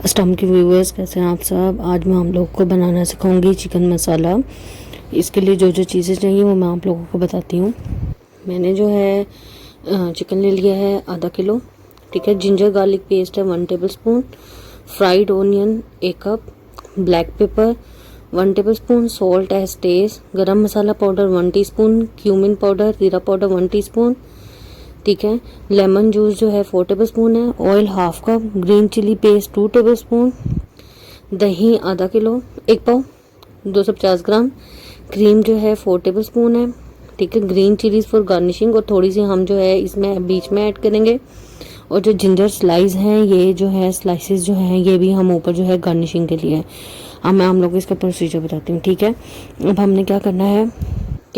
अस्सलाम की व्यूवर्स, कैसे हैं आप सब। आज मैं आप लोगों को बनाना सिखाऊंगी चिकन मसाला। इसके लिए जो जो चीज़ें चाहिए वो मैं आप लोगों को बताती हूँ। मैंने जो है चिकन ले लिया है आधा किलो, ठीक है। जिंजर गार्लिक पेस्ट है 1 tablespoon, fried onion 1 cup, black pepper 1 tablespoon, salt as taste, garam masala powder 1 teaspoon, cumin powder जीरा पाउडर 1 टीस्पून, ठीक है। लेमन जूस जो है 4 टेबल स्पून है, oil half cup, green chili paste 2 tablespoon, दही आधा kilo 1 पाव 250 ग्राम, cream जो है 4 टेबल स्पून है, ठीक है। ग्रीन चिलीज फॉर गार्निशिंग, और थोड़ी सी हम जो है इसमें बीच में ऐड करेंगे। और जो जिंजर स्लाइस हैं, ये जो है स्लाइसेस जो हैं ये भी हम ऊपर जो है गार्निशिंग के लिए। अब मैं हम लोग को इसका प्रोसीजर बताती हूँ, ठीक है। अब हमने क्या करना है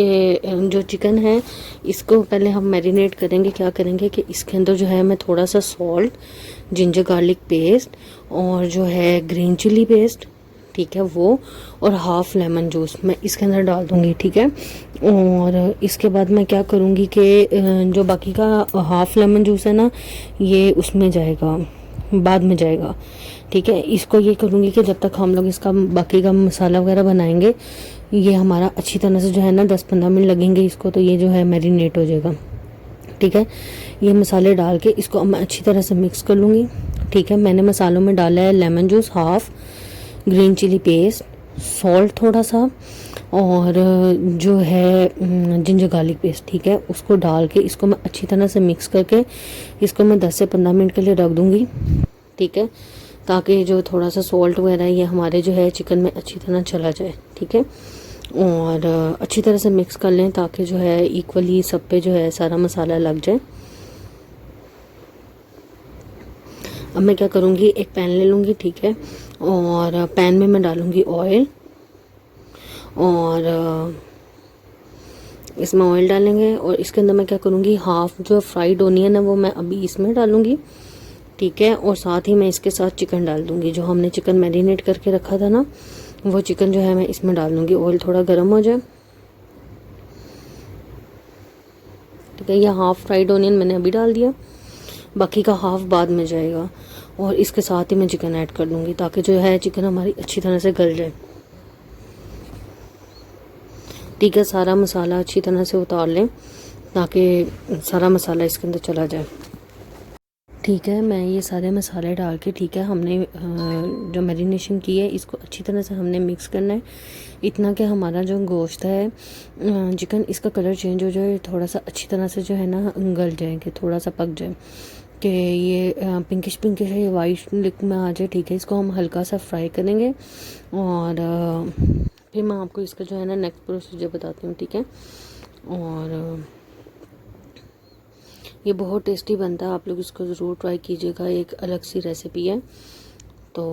कि जो चिकन है इसको पहले हम मैरिनेट करेंगे। क्या करेंगे कि इसके अंदर जो है मैं थोड़ा सा सॉल्ट, जिंजर गार्लिक पेस्ट और जो है ग्रीन चिली पेस्ट, ठीक है, वो और हाफ लेमन जूस मैं इसके अंदर डाल दूंगी, ठीक है। और इसके बाद मैं क्या करूंगी कि जो बाकी का हाफ लेमन जूस है ना, ये उसमें जाएगा, बाद में जाएगा, ठीक है। इसको ये करूँगी कि जब तक हम लोग इसका बाकी का मसाला वगैरह बनाएंगे, ये हमारा अच्छी तरह से जो है ना 10-15 मिनट लगेंगे इसको, तो ये जो है मैरिनेट हो जाएगा, ठीक है। ये मसाले डाल के इसको मैं अच्छी तरह से मिक्स कर लूँगी, ठीक है। मैंने मसालों में डाला है lemon juice half, green chili paste, salt थोड़ा सा, और जो है जिंजर गार्लिक पेस्ट, ठीक है, उसको डाल के इसको मैं अच्छी तरह से मिक्स करके इसको मैं 10 से 15 मिनट के लिए रख दूँगी, ठीक है, ताकि जो थोड़ा सा सॉल्ट वगैरह ये हमारे जो है चिकन में अच्छी तरह चला जाए, ठीक है। और अच्छी तरह से मिक्स कर लें ताकि जो है इक्वली सब पे जो है सारा मसाला लग जाए। अब मैं क्या करूँगी, एक पैन ले लूँगी, ठीक है, और पैन में मैं डालूँगी ऑयल, और इसमें ऑयल डालेंगे और इसके अंदर मैं क्या करूँगी, हाफ जो फ्राइड ओनियन है वो मैं अभी इसमें डालूँगी, ठीक है। और साथ ही मैं इसके साथ चिकन डाल दूँगी, जो हमने चिकन मैरिनेट करके रखा था ना, वो चिकन जो है मैं इसमें डाल दूँगी। ऑयल थोड़ा गर्म हो जाए, ठीक है। ये हाफ फ्राइड ओनियन मैंने अभी डाल दिया, बाकी का हाफ बाद में जाएगा। और इसके साथ ही मैं चिकन ऐड कर दूँगी ताकि जो है चिकन हमारी अच्छी तरह से गल जाए, ठीक है। सारा मसाला अच्छी तरह से उतार लें ताकि सारा मसाला इसके अंदर चला जाए, ठीक है। मैं ये सारे मसाले डाल के, ठीक है, हमने जो मैरिनेशन की है इसको अच्छी तरह से हमने मिक्स करना है, इतना कि हमारा जो गोश्त है चिकन, इसका कलर चेंज हो जाए, थोड़ा सा अच्छी तरह से जो है ना गल जाए, कि थोड़ा सा पक जाए, कि ये पिंकिश पिंकिश है, ये वाइट लुक में आ जाए, ठीक है। इसको हम हल्का सा फ्राई करेंगे और फिर मैं आपको इसका जो है ना नेक्स्ट प्रोसीजर बताती हूँ, ठीक है। और ये बहुत टेस्टी बनता है, आप लोग इसको ज़रूर ट्राई कीजिएगा, एक अलग सी रेसिपी है तो,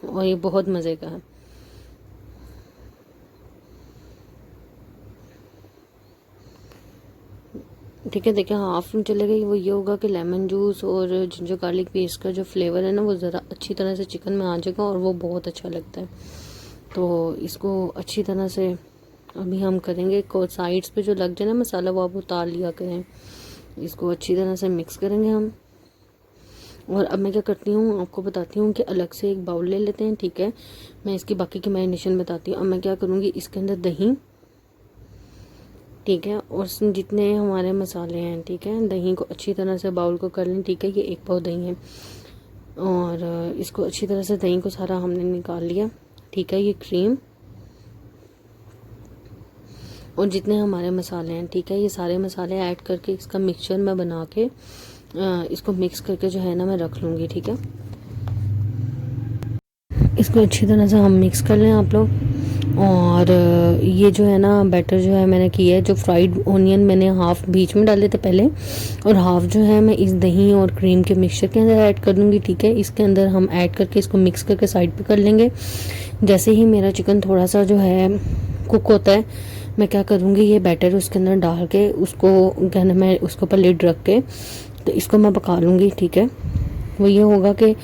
और ये बहुत मज़े का है। ठीक है, देखिए हाफ में चले गई, वो ये होगा कि लेमन जूस और जिंजर गार्लिक पेस्ट का जो फ्लेवर है ना वो ज़रा अच्छी तरह से चिकन में आ जाएगा और वो बहुत अच्छा लगता है। तो इसको अच्छी तरह से अभी हम करेंगे, साइड्स पे जो लग जाए ना मसाला वो आप उतार लिया करें। इसको अच्छी तरह से मिक्स करेंगे हम। और अब मैं क्या करती हूँ आपको बताती हूँ कि अलग से एक बाउल ले लेते हैं, ठीक है। मैं इसकी बाकी की मैरिनेशन बताती हूँ। अब मैं क्या करूँगी, इसके अंदर दही, ठीक है, और जितने हमारे मसाले हैं, ठीक है, दही को अच्छी तरह से बाउल को कर लें, ठीक है। ये 1 पाव दही है और इसको अच्छी तरह से दही को सारा हमने निकाल लिया, ठीक है। ये क्रीम और जितने हमारे मसाले हैं, ठीक है, ये सारे मसाले ऐड करके इसका मिक्सचर मैं बना के इसको मिक्स करके जो है ना मैं रख लूँगी, ठीक है। इसको अच्छी तरह से हम मिक्स कर लें आप लोग। और ये जो है ना बैटर जो है मैंने किया है, जो फ्राइड ओनियन मैंने हाफ बीच में डाले थे पहले, और हाफ जो है मैं इस दही और क्रीम के मिक्सचर के अंदर ऐड कर दूँगी, ठीक है। इसके अंदर हम ऐड करके इसको मिक्स करके साइड पे कर लेंगे। जैसे ही मेरा चिकन थोड़ा सा जो है कुक होता है, मैं क्या करूँगी, ये बैटर उसके अंदर डाल के उसको कहना मैं उसके ऊपर लिड रख के तो इसको मैं पका लूँगी, ठीक है। वो ये होगा कि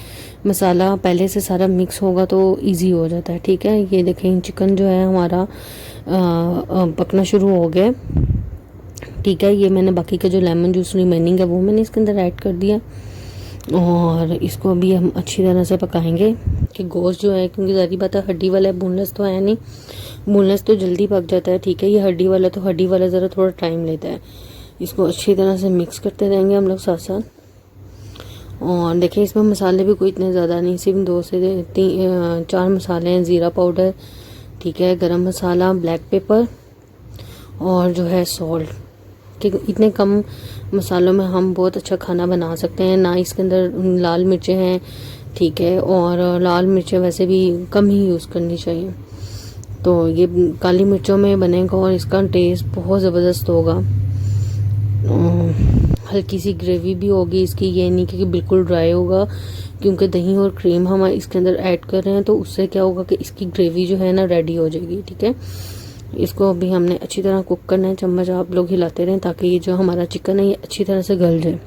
मसाला पहले से सारा मिक्स होगा तो इजी हो जाता है, ठीक है। ये देखें चिकन जो है हमारा पकना शुरू हो गया, ठीक है। ये मैंने बाकी का जो लेमन जूस रिमेनिंग है वो मैंने इसके अंदर ऐड कर दिया, और इसको अभी हम अच्छी तरह से पकाएंगे कि गोश्त जो है, क्योंकि ज़ाहिर बात है हड्डी वाला है, बोनलेस तो है नहीं, बोनलेस तो जल्दी पक जाता है, ठीक है। ये हड्डी वाला, तो हड्डी वाला ज़रा थोड़ा टाइम लेता है। इसको अच्छी तरह से मिक्स करते रहेंगे हम लोग साथ साथ। और देखिए इसमें मसाले भी कोई इतने ज़्यादा नहीं, सिर्फ 2 से 4 मसाले हैं। ज़ीरा पाउडर, ठीक है, गरम मसाला, ब्लैक पेपर और जो है सॉल्ट, ठीक। इतने कम मसालों में हम बहुत अच्छा खाना बना सकते हैं। ना इसके अंदर लाल मिर्चें हैं, ठीक है, और लाल मिर्चें वैसे भी कम ही यूज़ करनी चाहिए। तो ये काली मिर्चों में बनेगा और इसका टेस्ट बहुत ज़बरदस्त होगा। हल्की सी ग्रेवी भी होगी इसकी, ये नहीं कि बिल्कुल ड्राई होगा, क्योंकि दही और क्रीम हम इसके अंदर ऐड कर रहे हैं, तो उससे क्या होगा कि इसकी ग्रेवी जो है ना रेडी हो जाएगी, ठीक है। इसको अभी हमने अच्छी तरह कुक करना है। चम्मच आप लोग हिलाते रहें ताकि ये जो हमारा चिकन है ये अच्छी तरह से गल जाए।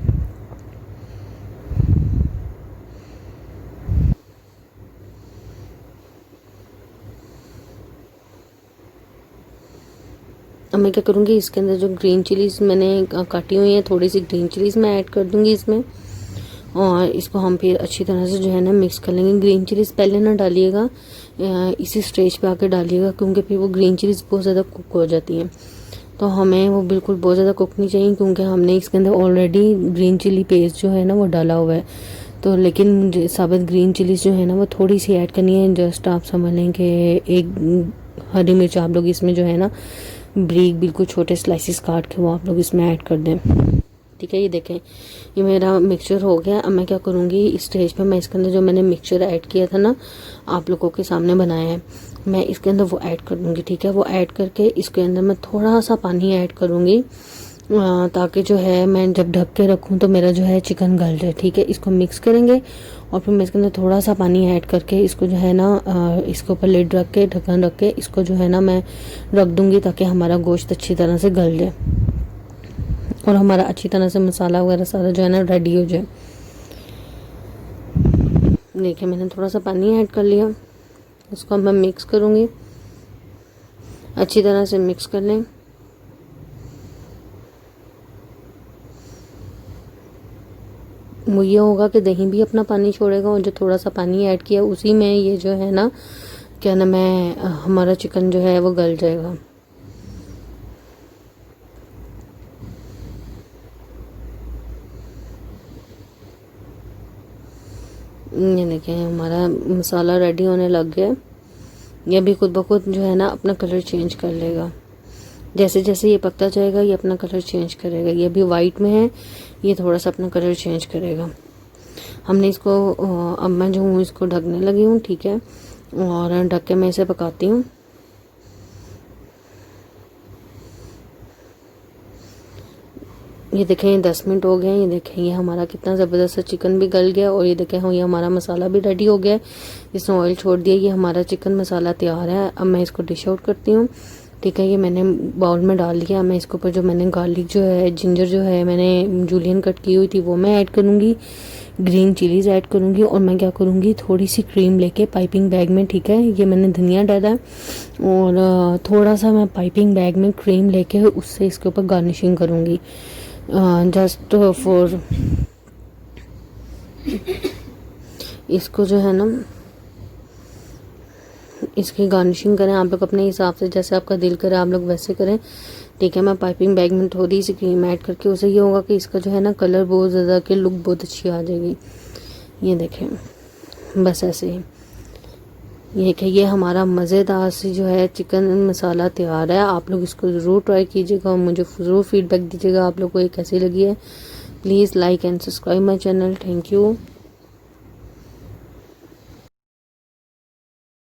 अब मैं क्या करूँगी, इसके अंदर जो ग्रीन चिलीज़ मैंने काटी हुई है, थोड़ी सी ग्रीन चिलीज़ मैं ऐड कर दूँगी इसमें, और इसको हम फिर अच्छी तरह से जो है ना मिक्स कर लेंगे। ग्रीन चिलीज़ पहले ना डालिएगा, इसी स्टेज पे आके डालिएगा, क्योंकि फिर वो ग्रीन चिलीज़ बहुत ज़्यादा कुक हो जाती हैं। तो हमें वो बिल्कुल बहुत ज़्यादा कुक नहीं चाहिए, क्योंकि हमने इसके अंदर ऑलरेडी ग्रीन चिली पेस्ट जो है ना वो डाला हुआ है। तो लेकिन साबित ग्रीन चिलीज़ जो है ना वो थोड़ी सी ऐड करनी है। जस्ट आप समझ लें कि एक हरी मिर्च आप लोग इसमें जो है ना ब्रीक बिल्कुल छोटे स्लाइसिस काट के वो आप लोग इसमें ऐड कर दें, ठीक है। ये देखें ये मेरा मिक्सचर हो गया। अब मैं क्या करूँगी, इस स्टेज पे मैं इसके अंदर जो मैंने मिक्सचर ऐड किया था ना, आप लोगों के सामने बनाया है, मैं इसके अंदर वो ऐड कर दूँगी, ठीक है। वो ऐड करके इसके अंदर मैं थोड़ा सा पानी ऐड करूँगी, ताकि जो है मैं जब ढक के रखूँ तो मेरा जो है चिकन गल जाए, ठीक है। इसको मिक्स करेंगे और फिर मैं इसके अंदर थोड़ा सा पानी ऐड करके इसको जो है ना इसके ऊपर लिड रख के, ढक्कन रख के इसको जो है ना मैं रख दूँगी, ताकि हमारा गोश्त अच्छी तरह से गल जाए और हमारा अच्छी तरह से मसाला वगैरह सारा जो है ना रेडी हो जाए। देखिए मैंने थोड़ा सा पानी ऐड कर लिया, इसको अब मैं मिक्स करूँगी, अच्छी तरह से मिक्स कर लें। वो ये होगा कि दही भी अपना पानी छोड़ेगा, और जो थोड़ा सा पानी ऐड किया उसी में ये जो है ना क्या नाम है हमारा चिकन जो है वो गल जाएगा। ये देखें हमारा मसाला रेडी होने लग गया। ये भी खुद ब खुद जो है ना अपना कलर चेंज कर लेगा। जैसे जैसे ये पकता जाएगा ये अपना कलर चेंज करेगा। ये अभी वाइट में है, ये थोड़ा सा अपना कलर चेंज करेगा। हमने इसको अब मैं जो हूँ इसको ढकने लगी हूँ, ठीक है, और ढक के मैं इसे पकाती हूँ। ये देखें 10 मिनट हो गए। ये देखें ये हमारा कितना ज़बरदस्त चिकन भी गल गया, और ये देखें हाँ ये हमारा मसाला भी रेडी हो गया। इसमें ऑयल छोड़ दिया, ये हमारा चिकन मसाला तैयार है। अब मैं इसको डिश आउट करती हूँ, ठीक है। ये मैंने बाउल में डाल लिया। मैं इसके ऊपर जो मैंने गार्लिक जो है, जिंजर जो है मैंने जूलियन कट की हुई थी वो मैं ऐड करूँगी, ग्रीन चिलीज़ ऐड करूँगी, और मैं क्या करूँगी थोड़ी सी क्रीम लेके पाइपिंग बैग में, ठीक है, ये मैंने धनिया डाला और थोड़ा सा मैं पाइपिंग बैग में क्रीम लेके उससे इसके ऊपर गार्निशिंग करूँगी, जस्ट फॉर इसको जो है ना इसकी गार्निशिंग करें आप लोग अपने हिसाब से, जैसे आपका दिल करे आप लोग वैसे करें, ठीक है। मैं पाइपिंग बैग में थोड़ी सी क्रीम ऐड करके उसे ये होगा कि इसका जो है ना कलर बहुत ज़्यादा कि लुक बहुत अच्छी आ जाएगी। ये देखें बस ऐसे ही। ये देखिए ये हमारा मज़ेदार सी जो है चिकन मसाला तैयार है। आप लोग इसको ज़रूर ट्राई कीजिएगा और मुझे ज़रूर फीडबैक दीजिएगा आप लोग को ये कैसी लगी है। Please like and subscribe my channel. Thank you.